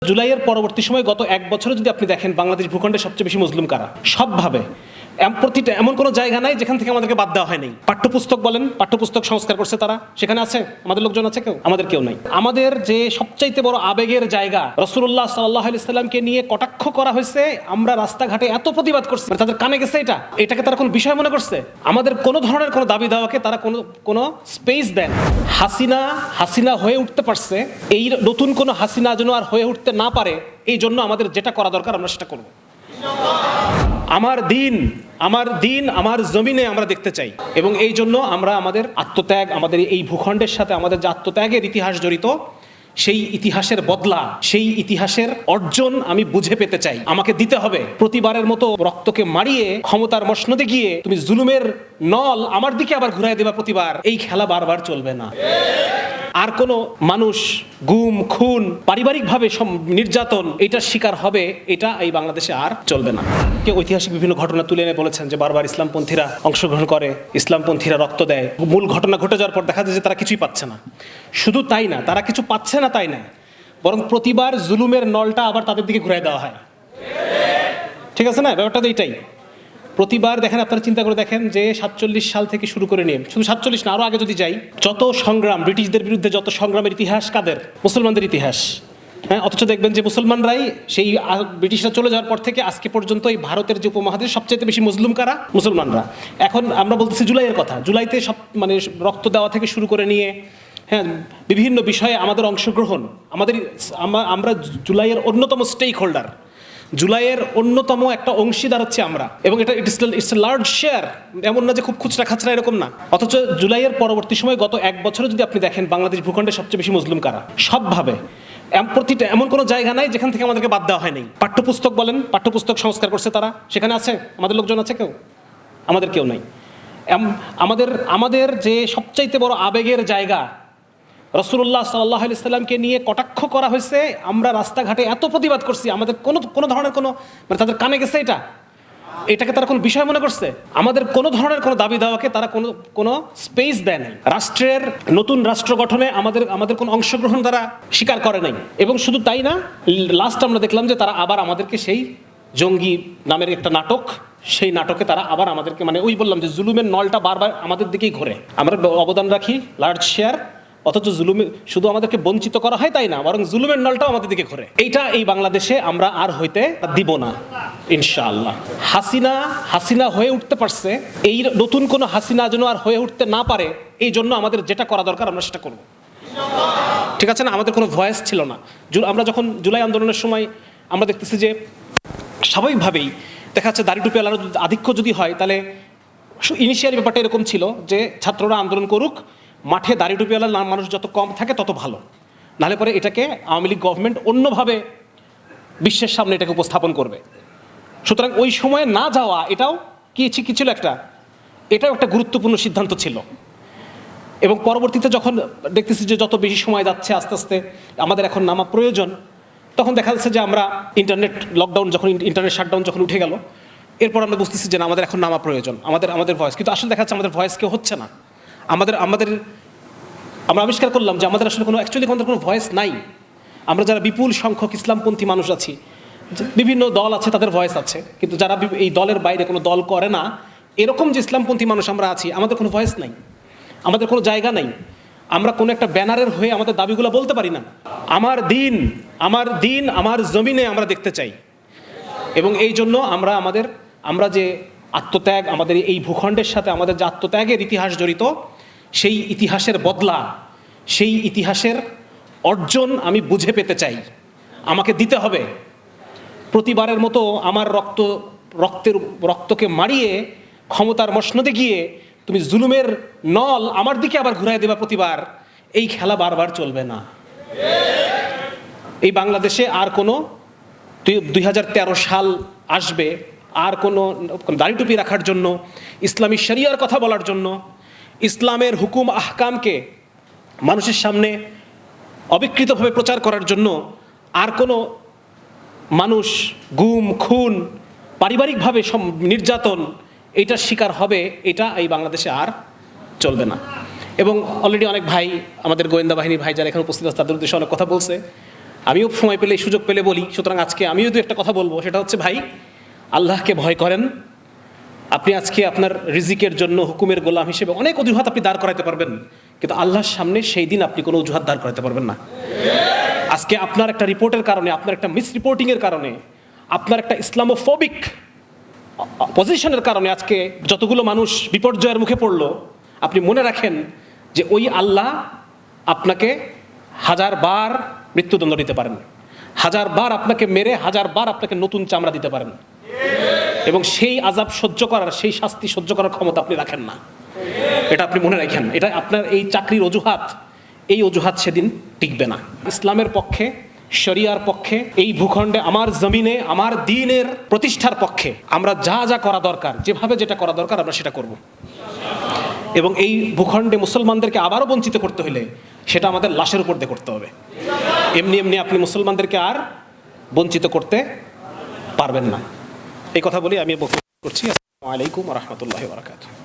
জুলাইয়ের পরবর্তী সময় গত এক বছরে যদি আপনি দেখেন বাংলাদেশ ভূখণ্ডে সবচেয়ে বেশি মুসলিম কারা সবভাবে প্রতিটা এমন কোনো জায়গা নাই যেখান থেকে আমাদেরকে বাদ দেওয়া হয় নাই। পাঠ্যপুস্তক বলেন, পাঠ্যপুস্তক সংস্কার করছে তারা, সেখানে আছে আমাদের লোকজন আছে, আমাদের কেউ নাই। আমাদের যে সবচাইতে বড় আবেগের জায়গা রাসূলুল্লাহ সাল্লাল্লাহু আলাইহি সাল্লামকে নিয়ে কটাক্ষ করা হয়েছে, আমরা রাস্তাঘাটে এত প্রতিবাদ করছি, তাদের কানে গেছে এটাকে তারা কোনো বিষয় মনে করছে? আমাদের কোনো ধরনের কোনো দাবি দাওয়াকে তারা কোনো স্পেস দেন। হাসিনা হয়ে উঠতে পারছে, এই নতুন কোনো হাসিনা যেন আর হয়ে উঠতে না পারে, এই জন্য আমাদের যেটা করা দরকার আমরা সেটা করব। আমার দিন আমার জমিনে আমরা দেখতে চাই, এবং এই জন্য আমরা আমাদের আত্মত্যাগ, আমাদের এই ভূখণ্ডের সাথে আমাদের যে আত্মত্যাগের ইতিহাস জড়িত, সেই ইতিহাসের বদলা, সেই ইতিহাসের অর্জন আমি বুঝে পেতে চাই। আমাকে দিতে হবে। প্রতিবারের মতো রক্তকে মারিয়ে ক্ষমতার মসনদে গিয়ে তুমি জুলুমের নল আমার দিকে আবার ঘুরাই দেবা প্রতিবার, এই খেলা বারবার চলবে না। আর কোনো মানুষ গুম, খুন, পারিবারিকভাবে নির্যাতন এটার শিকার হবে, এটা এই বাংলাদেশে আর চলবে না। কেউ ঐতিহাসিক বিভিন্ন ঘটনা তুলে এনে বলেছেন যে বারবার ইসলামপন্থীরা অংশগ্রহণ করে, ইসলামপন্থীরা রক্ত দেয়। মূল ঘটনা ঘটে যাওয়ার পর দেখা যায় যে তারা কিছুই পাচ্ছে না। শুধু তাই না, তারা কিছু পাচ্ছে না তাই না, বরং প্রতিবার জুলুমের নলটা আবার তাদের দিকে ঘুরাই দেওয়া হয়। ঠিক আছে না? ব্যাপারটা তো এইটাই। প্রতিবার দেখেন, আপনারা চিন্তা করে দেখেন যে 47 সাল থেকে শুরু করে নিয়ে, শুধু 47 না, আরো আগে যদি যাই, যত সংগ্রাম, ব্রিটিশদের বিরুদ্ধে যত সংগ্রামের ইতিহাস কাদের? মুসলমানদের ইতিহাস। হ্যাঁ, অথচ দেখবেন যে মুসলমানরাই সেই ব্রিটিশরা চলে যাওয়ার পর থেকে আজকে পর্যন্ত এই ভারতের যে উপমহাদেশ সবচেয়ে বেশি মুসলিম কারা? মুসলমানরা। এখন আমরা বলতেছি জুলাইয়ের কথা, জুলাইতে সব মানে রক্ত দেওয়া থেকে শুরু করে নিয়ে, হ্যাঁ, বিভিন্ন বিষয়ে আমাদের অংশগ্রহণ, আমরা জুলাইয়ের অন্যতম স্টেক হোল্ডার, জুলাইয়ের অন্যতম একটা অংশীদার হচ্ছে আমরা, এবং এটা ইটস এ লার্জ শেয়ার। এমন না যে খুব খুচরা খাচরা, এরকম না। অথচ জুলাইয়ের পরবর্তী সময় গত এক বছরে যদি আপনি দেখেন বাংলাদেশ ভূখণ্ডে সবচেয়ে বেশি মুসলিম কারা সবভাবে প্রতিটা এমন কোনো জায়গা নাই যেখান থেকে আমাদেরকে বাদ দেওয়া হয় নাই। পাঠ্যপুস্তক বলেন, পাঠ্যপুস্তক সংস্কার করছে তারা, সেখানে আছে আমাদের লোকজন আছে, আমাদের কেউ নাই। আমাদের যে সবচাইতে বড় আবেগের জায়গা রাসূলুল্লাহ সাল্লাল্লাহু আলাইহি সাল্লামকে নিয়ে কটাক্ষ করা হয়েছে, আমরা রাস্তাঘাটে এত প্রতিবাদ করছি, আমাদের কোনো ধরনের তাদের কানে গেছে এটাকে তারা কোনো বিষয় মনে করছে? আমাদের কোনো ধরনের কোনো দাবি দাওয়াকে তারা কোনো স্পেস দেয় নাই। রাষ্ট্রের নতুন রাষ্ট্র গঠনে আমাদের কোনো অংশগ্রহণ তারা স্বীকার করে নাই। এবং শুধু তাই না, লাস্ট আমরা দেখলাম যে তারা আবার আমাদেরকে সেই জঙ্গি নামের একটা নাটক, সেই নাটকে তারা আবার আমাদেরকে, মানে ওই বললাম যে জুলুমের নলটা বারবার আমাদের দিকেই ঘোরে। আমরা অবদান রাখি লার্জ শেয়ার, অথচ জুলুমে শুধু আমাদেরকে বঞ্চিত করা হয় তাই না, বরং জুলুমের নলটাও আমাদের দিকে ঘোরে। এইটা এই বাংলাদেশে আমরা আর হইতে দিব না ইনশাআল্লাহ। হাসিনা হয়ে উঠতে পারছে, এই নতুন কোনো হাসিনা যেন আর হয়ে উঠতে না পারে, এই জন্য আমাদের যেটা করা দরকার আমরা সেটা করব। ঠিক আছে না? আমাদের কোনো ভয়েস ছিল না। আমরা যখন জুলাই আন্দোলনের সময় আমরা দেখতেছি যে স্বাভাবিকভাবেই দেখা যাচ্ছে দাড়ি টুপি আলার আধিক্য যদি হয়, তাহলে ইনিশিয়ালি ব্যাপারটা এরকম ছিল যে ছাত্ররা আন্দোলন করুক, মাঠে দাড়ি টুপিওয়ালা মানুষ যত কম থাকে তত ভালো, নাহলে পরে এটাকে আওয়ামী লীগ গভর্নমেন্ট অন্যভাবে বিশ্বের সামনে এটাকে উপস্থাপন করবে। সুতরাং ওই সময়ে না যাওয়া এটাও কি ছিল এটাও একটা গুরুত্বপূর্ণ সিদ্ধান্ত ছিল। এবং পরবর্তীতে যখন দেখতেছি যে যত বেশি সময় যাচ্ছে, আস্তে আস্তে আমাদের এখন নামা প্রয়োজন, তখন দেখা যাচ্ছে যে আমরা ইন্টারনেট লকডাউন, যখন ইন্টারনেট শাটডাউন যখন উঠে গেল, এরপর আমরা বুঝতেছি যে না, আমাদের এখন নামা প্রয়োজন, আমাদের ভয়েস। কিন্তু আসলে দেখা যাচ্ছে আমাদের ভয়েস কেউ হচ্ছে না। আমরা আবিষ্কার করলাম যে আমাদের আসলে কোনো ভয়েস নাই। আমরা যারা বিপুল সংখ্যক ইসলামপন্থী মানুষ আছি, বিভিন্ন দল আছে, তাদের ভয়েস আছে, কিন্তু যারা এই দলের বাইরে কোনো দল করে না, এরকম যে ইসলামপন্থী মানুষ আমরা আছি, আমাদের কোনো ভয়েস নাই, আমাদের কোনো জায়গা নাই। আমরা কোনো একটা ব্যানারের হয়ে আমাদের দাবিগুলো বলতে পারি না। আমার দিন আমার জমিনে আমরা দেখতে চাই, এবং এই জন্য আমরা যে আত্মত্যাগ, আমাদের এই ভূখণ্ডের সাথে আমাদের যে আত্মত্যাগের ইতিহাস জড়িত, সেই ইতিহাসের বদলা, সেই ইতিহাসের অর্জন আমি বুঝে পেতে চাই। আমাকে দিতে হবে। প্রতিবারের মতো আমার রক্তকে মারিয়ে ক্ষমতার মসনদে গিয়ে তুমি জুলুমের নল আমার দিকে আবার ঘুরাই দেবা প্রতিবার, এই খেলা বারবার চলবে না। এই বাংলাদেশে আর কোনো 2013 সাল আসবে, আর কোনো দাড়ি টুপি রাখার জন্য, ইসলামী শরিয়ার কথা বলার জন্য, ইসলামের হুকুম আহকামকে মানুষের সামনে অবিকৃতভাবে প্রচার করার জন্য আর কোনো মানুষ গুম, খুন, পারিবারিকভাবে নির্যাতন এটার শিকার হবে, এটা এই বাংলাদেশে আর চলবে না। এবং অলরেডি অনেক ভাই, আমাদের গোয়েন্দা বাহিনীর ভাই যারা এখানে উপস্থিত আছে, তাদের উদ্দেশ্যে অনেক কথা বলছে। আমিও সময় পেলে সুযোগ পেলে বলি, সুতরাং আজকে আমিও দু একটা কথা বলবো। সেটা হচ্ছে, ভাই আল্লাহকে ভয় করেন। আপনি আজকে আপনার রিজিকের জন্য হুকুমের গোলাম হিসেবে অনেক অজুহাত আপনি দাঁড় করাতে পারবেন, কিন্তু আল্লাহর সামনে সেই দিন আপনি কোনো অজুহাত দাঁড় করাতে পারবেন না। আজকে আপনার একটা রিপোর্টের কারণে, আপনার একটা মিস রিপোর্টিংয়ের কারণে, আপনার একটা ইসলামোফোবিক পজিশনের কারণে আজকে যতগুলো মানুষ বিপর্যয়ের মুখে পড়লো, আপনি মনে রাখেন যে ওই আল্লাহ আপনাকে 1000 বার মৃত্যুদণ্ড দিতে পারেন, 1000 বার আপনাকে মেরে 1000 বার আপনাকে নতুন চামড়া দিতে পারেন, এবং সেই আযাব সহ্য করার, সেই শাস্তি সহ্য করার ক্ষমতা আপনি রাখেন না। এটা আপনি মনে রাখেন। এটা আপনার এই চাকরির অজুহাত, এই অজুহাত সেদিন টিকবে না। ইসলামের পক্ষে, শরিয়ার পক্ষে, এই ভূখণ্ডে আমার জমিনে আমার দ্বীনের প্রতিষ্ঠার পক্ষে আমরা যা যা করা দরকার, যেভাবে যেটা করা দরকার আমরা সেটা করব। এবং এই ভূখণ্ডে মুসলমানদেরকে আবারও বঞ্চিত করতে হলে সেটা আমাদের লাশের উপর দিয়ে করতে হবে। এমনি এমনি আপনি মুসলমানদেরকে আর বঞ্চিত করতে পারবেন না। এই কথা বলি আমি বক্তব্য করছি। আসসালামু আলাইকুম ওয়া রাহমাতুল্লাহি ওয়া বারাকাতুহু।